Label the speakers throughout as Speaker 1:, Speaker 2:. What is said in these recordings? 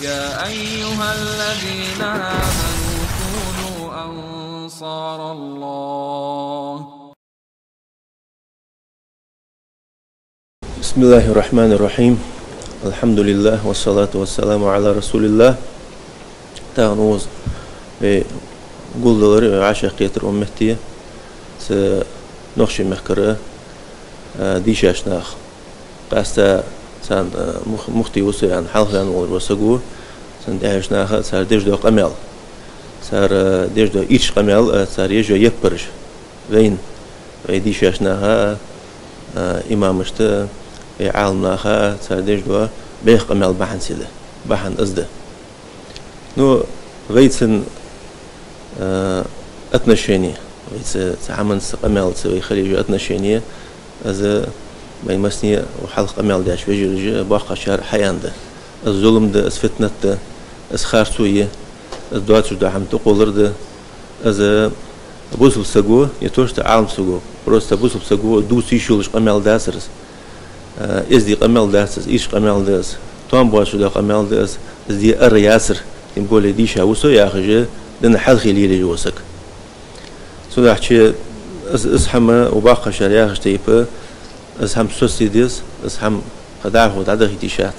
Speaker 1: يا أيها الذين آمنوا كونوا أنصار الله.
Speaker 2: بسم الله الرحمن الرحيم. الحمد لله والصلاة والسلام على رسول الله. تانوز قولدلر عاشقية أمتي نخشي مخكرة ديشاش ناخ قاستا سان مختي وسي عن حلقان وسقو سان ديش ناخ سار ديش دو قمل سار ديش دو إيش قمل سار يجو يبرش وين ديشاش ناخ إمامشت عالم ناخ سار ديش دو بيخ قمل بحن سيده بحن أزده نو ويتسن أتنشيني ويتس عمل قمل سوي خليجو أتنشيني از ميمسني وحلق أمال داش بيجي باقي شهر حيانده الظلم ده از فتنة ده از خارسوية از دواتش ده هم تقولر ده از بوسل سجوا يتوش تعالم سجوا بروست بوسل سجوا دوسي شولش أمال داسرس إزدي أمال داسرس إيش أمال داس توم باش ده أمال داس إزدي الرياسر تنقول ديش هوسو يا أخي دنا حل خليل جوسك سودا حكي از هم وباقي شهر يا أخي تيبه از هم سوسيديس از هم خداع هو تعدي تيشات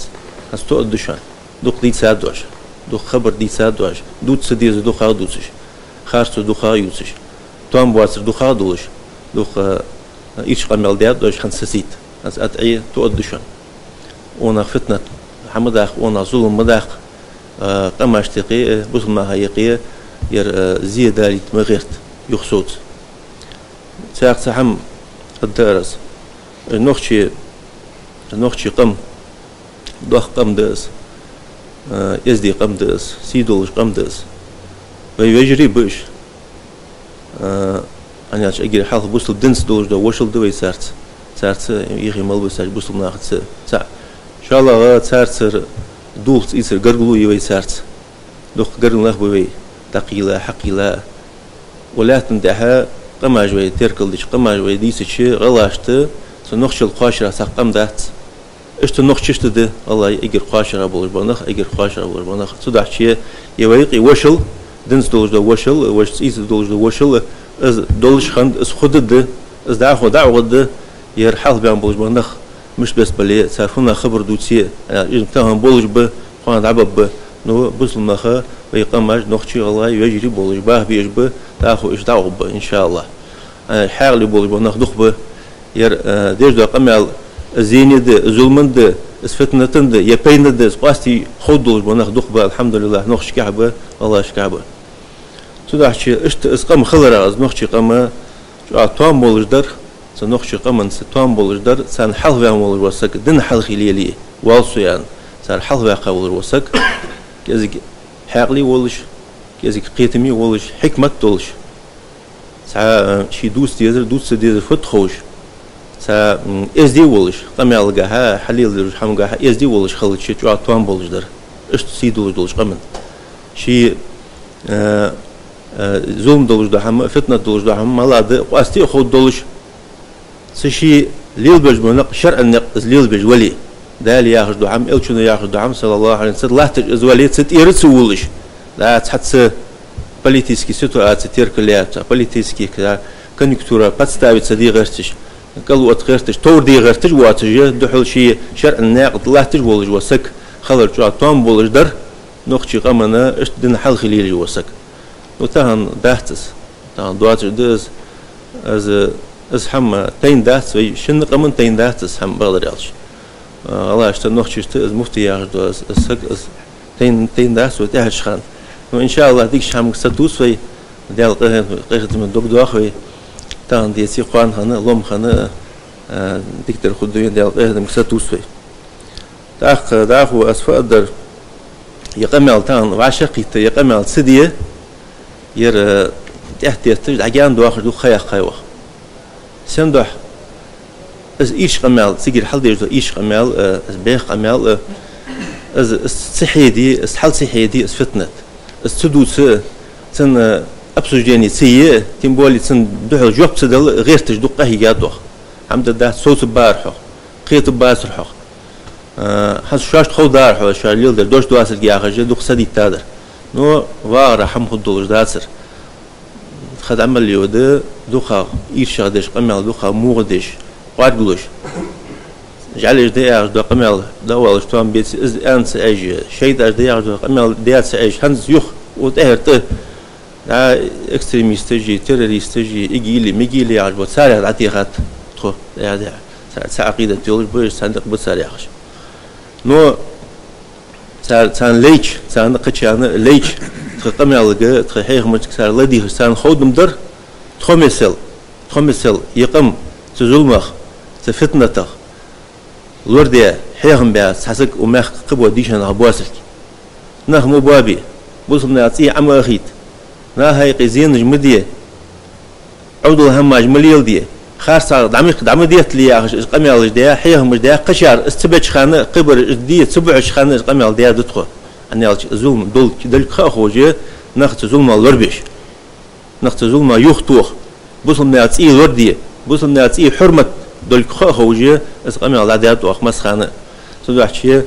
Speaker 2: از تو أدشان دوق دي ساعد دوش دوق خبر دي ساعد دوش دوت سديز دوق خا دوتش خارس دوق خا يوتش توم بواسر دوق خا دوش دوق إيش قمل دياد دوش خنسسيت از أتعي تو أدشان ونا فتنة حمداخ ونا ظلم مداخ قماش تقي بوصل ما هيقية ير زيادة مغيرت يخصوت ساق سحم الدرس نخشي قم دوخ قم داس يزدي قم داس سيدولش قم داس ويجري بش أنا أجري حال بوصل دنس دولش دا وصل دوي سارت يخي ملبس سارت بوصل ناخد سا إن شاء الله غا سارت دولت يصير قرقلو يوي سارت دوخ قرقل ناخ بوي تقيلة حقيلة ولا تندحها قماج وي تركل ديش قماج وي ديسشي غلاشت نخشل قاشرة سقم دات إشت نخششت ده الله يجر قاشرة بولش بنخ يجر قاشرة بولش بنخ صدق شيء يويقي وشل دنس دولش ده وش إيز دولش ده وشل إز دولش خند إز خد ده إز دعوة ده يرحل بيان بولش بنخ مش بس بلي صارفنا خبر دوتسي إذا تهم بولش به قان عبب نو بس المخا ويقماج نخشي الله يجري بولش باه بيج به دعوة إيش دعوة به إن شاء الله حاول بولش بنخ دخ به ير ديش ده قمل زيني ده ظلمن ده اسفتنة ده يبين ده قاستي خودوش بناخ دخبة الحمد لله نخش كعبة الله شكعبة تدعش اشت اسقم خلرا از نخش قمة توام بولش در سنخش قمن توام بولش در سان حل ويا بولش وسك دن حل خليلي والسيان سان حل ويا قبول وسك كذا حقلي ولش كذا قيتمي ولش حكمة تولش سا شي دوست ديزر فتخوش سا إزدي ولش قمل جها حليل رجحم جها إزدي ولش خلت شيء جوا توام بولش در إشت سيدولش دولش قمن شيء زوم دولش دهم فتنة دولش دهم ملاد قاستي خود دولش سشي ليل بج منق شرع النق ليل بج ولي دال ياخذ دهم إلشون ياخذ دهم صلى الله عليه وسلم لا تج ولي ست يرث ولش لا تحس политические ситуации теркляются политические конъюнктура подставится дигертиш قالوا أتغيرتش تور ديغرتش واتجه دحول شيء شرع الناقد الله تجولج وسك خلر جوا توم بولج در نخشي قمنا إشت دين حل خليل وسك وتهن دهتس تهن دواتش دز از هم تين دهتس وي شن قمن تين دهتس هم بقدر يالش الله إشت نخشي إشت از مفتي ياخد از سك از تين دهتس وتهش خان وإن شاء الله ديكش هم ستوس وي ديال قيخت من دوك دوخ وي تان ديسي قان خنا لوم خنا دكتور خدوين ديال قيادة مكساتوسوي داخو أسفادر يقمل تان وعشقيته يقمل سدية ير تحت يستجد عجان دواخر دو خياخ خيوخ سندح از إيش قمل سجل حل ديجو إيش قمل از بيخ قمل از صحيدي از حل صحيدي از فتنة از سدوس سن أبسوجيني سيء تيمبولي سن دوح جوب سدل غير تجدق هي جادوخ حمد الله صوت بارحه قيت باسرحه حس شاش خودار حو شاليل در دوش دواسل جاخج دوخ سدي تادر نو وارا حم خدولش داسر خد عمل يود دوخا إيرشا دش قمل دوخا مودش قارجلش جعلش ديار دو قمل دولش توام بيت إز أنس أجي شيء داش ديار دو قمل ديات أجي هنز يخ وتهرت دا إكستريميست جي تيروريست جي إجيلي ميجيلي عجبو سارع عتيقات تخو ده سعقيدة تقول بيش صندوق بسارعش نو سان ليش سان قتشان ليش تقمل جا تخيخ متكسر لديه سان خودم در تخمسل يقم تزولمخ تفتنته لورديا حيهم بيا حسك ومخ قبو ديشان عباسك نه مبابي بوسم نعطي عم أخيت نا هاي قزين جمدية عودل هم أجمليل دي خاص دعم ديت لي قميل ديا حيهم ديا قشار استبج خانة قبر دي سبعش خانة قميل ديا دتخو أني على زلم دول دل خاخوجة نخت زلم الوربش نخت زلم يختوخ بوسم نعطي لوردية بوسم نعطي حرمة دول خاخوجة قميل ديا توخ مسخانة تدو حشية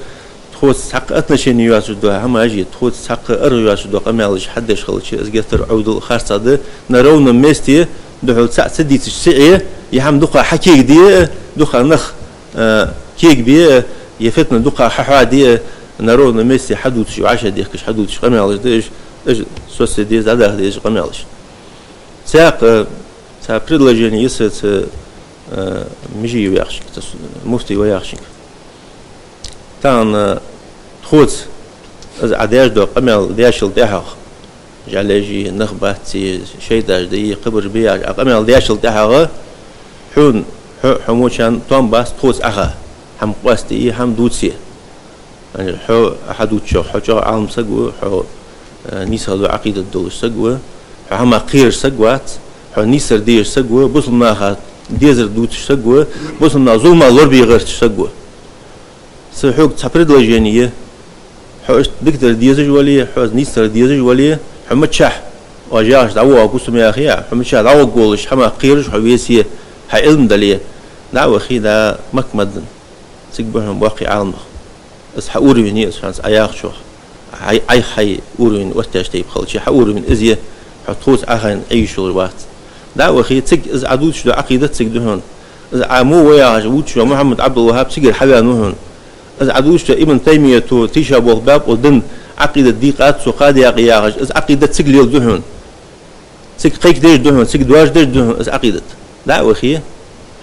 Speaker 2: تخوص حق أتنشين يواسدو هم أجي تخوص حق يواسدو قميلش حدش خلش إزجتر عودل خاص هذا نرونا مستي دحول ساعة سديت السعية يهم دقة حكيك دي دقة نخ كيك بيه يفتنا دقة حوادي نرونا مستي حدوتش وعشرة ديكش حدوتش قميلش ديش إيش سوسي دي زاده ديش قميلش ساق بريدلاجيني يسات مجي وياخشك مفتي وياخشك تان خوت از عداش دو قمل دياشل دحق جعلجي نخباتي شيء داش دي قبر بيا قمل دياشل دحق حون حموشان توم باس خوت اخا هم قواستي هم دوتسي يعني حو حدوتشو حجو عالم سقو حو نيسالو عقيدة دول سقو هم قير سقوات حو نيسر دير سقو بوصلناها ديزر دوتش سقو بوصلنا ظلمة لوربي غيرتش سقو سحوق تبرد لجانية حوش دكتور ديزج وليه حوز نيستر ديزج وليه حمد شح وجاش دعوة قسم يا أخي حمد شح دعوة قولش حما قيرش حويسية هاي علم دليه دعوة أخي دا مكمدن سيقبهم باقي عالم اس حوريني اس فرنس أياخ شو حي أورين وقتاش تيب خلشي حورين إزيه حطوس أخين أي شغل وقت دعوة أخي تسق إز عدود شو عقيدة تسق دهون إز عمو وياش وشو محمد عبد الوهاب سجل حبيانوهن از عدوش ابن تيمية تو تيشا بوغباب ودن عقيدة ديقات سقاد يا قياغج از عقيدة سجل دهون سج قيك ديش دهون سج دواج ديش دهون از عقيدة دعوة خيه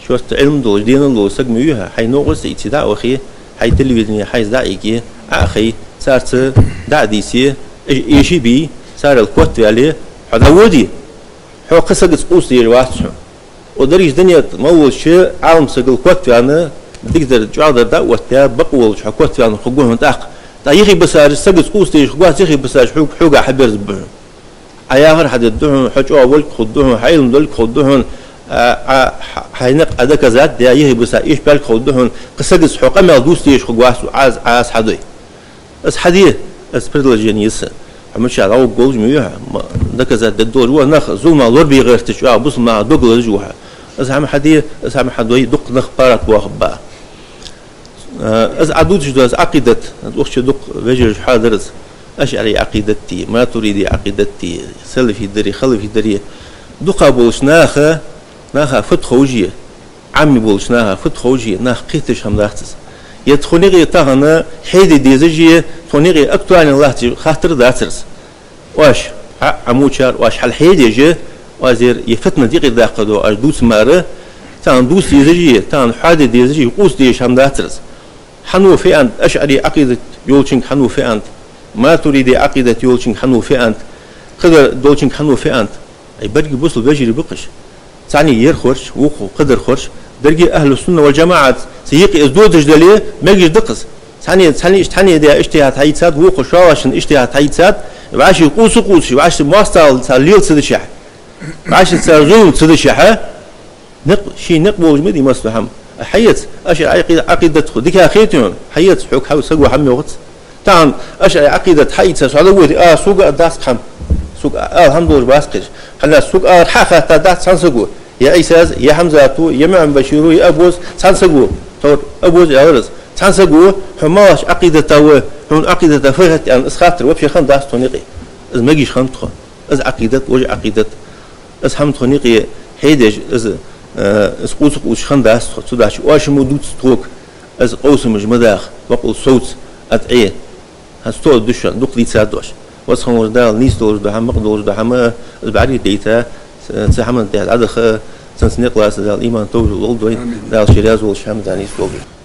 Speaker 2: شوست علم دول دين الله سج ميوها حي نوغس ايتي دعوة خيه حي تلفزيونية حي داعيكي اخي صارت دعديسي ايشي بي صار الكوت عليه هذا ودي هو قصة قوسي الواسع ودريش دنيا مول شيء عالم سجل كوت انا تقدر تجعل دعوة تيا بقول شو حكوت يعني خجوهم تأخ تأيخي بسار سجس قوستي خجوات يخي بسار حوجة حبر زبهم عياهر حد الدهن حج أول خدوهم حيلم دول خدوهم حينق أداك زاد ده يخي بسار إيش بالك خدوهم قصدس حقا ما دوستي خجوات عاز حدي بس حديه بس بريدلاجينيس حمش على أول جوج ميوها ذاك زاد الدور هو نخ زوما لور بيغير تشوا بس ما دوغل جوها بس هم حديه بس هم حدوي دق نخ بارك واخبا از عدود جداز عقيدة دوخش دق وجه حاضرز أشعري عقيدتي ما تريدي عقيدتي سلفي دري خلفي دري دقة بولش ناخا فتخوجية عمي بولش ناخا فتخوجية ناخ قيتش هم داختس يتخونيغي تاغنا حيدي ديزجية تخونيغي أكتواني الله خاطر داترس واش عموشار واش حل حيدي جي وازير يفتنا ديقي داقدو اش دوس ماره تان دوس ديزجية تان حادي ديزجية قوس ديش هم داترس حنو في أنت أشعري عقيدة يولشين حنو في أنت ما تريد عقيدة يولشين حنو في أنت قدر دولشين حنو في أنت أي برجي بوصل بجري بقش ثاني يرخرش وقو قدر خرش درجي أهل السنة والجماعة سيقي أزدودج دليه ما يجي دقس ثاني ده اجتهاد هيتساد وقو شواشن اجتهاد هيتساد بعاش يقوس بعاش ماستال ساليل سدشح بعاش تسازون سدشح شيء نقبل جمدي مصلحة حيت أشعر عقيدة ديك أخيتهم حيت حوك حاول سجوا حمي وقت تان أشعر عقيدة حيت سؤال سوق داس خم سوق الحمد لله باسقش خلنا سوق حافة تداس سانسجوا يا إيساز يا حمزة تو يا معن بشيرو يا أبوز سانسجوا تور أبوز يا ورز تنسقوا حماش عقيدة توا هم عقيدة فهت أن إسخاطر وبشي خم داس تونيقي إز مجيش خم تخون إز عقيدة وج عقيدة إز هم تونيقي هيدج إز قوس قوس خم داس توداش واش مودوت ستروك إز قوس مش مداخ وقول صوت أتعيه هستو دشان دوك لي تسادوش واسخن وردال نيس دور دهم مقدور دهم إز بعدي ديتا سحمن تحت عدخ سنسنيق لاس دال إيمان توجه ولدوين دال شرياز والشام دانيس توجه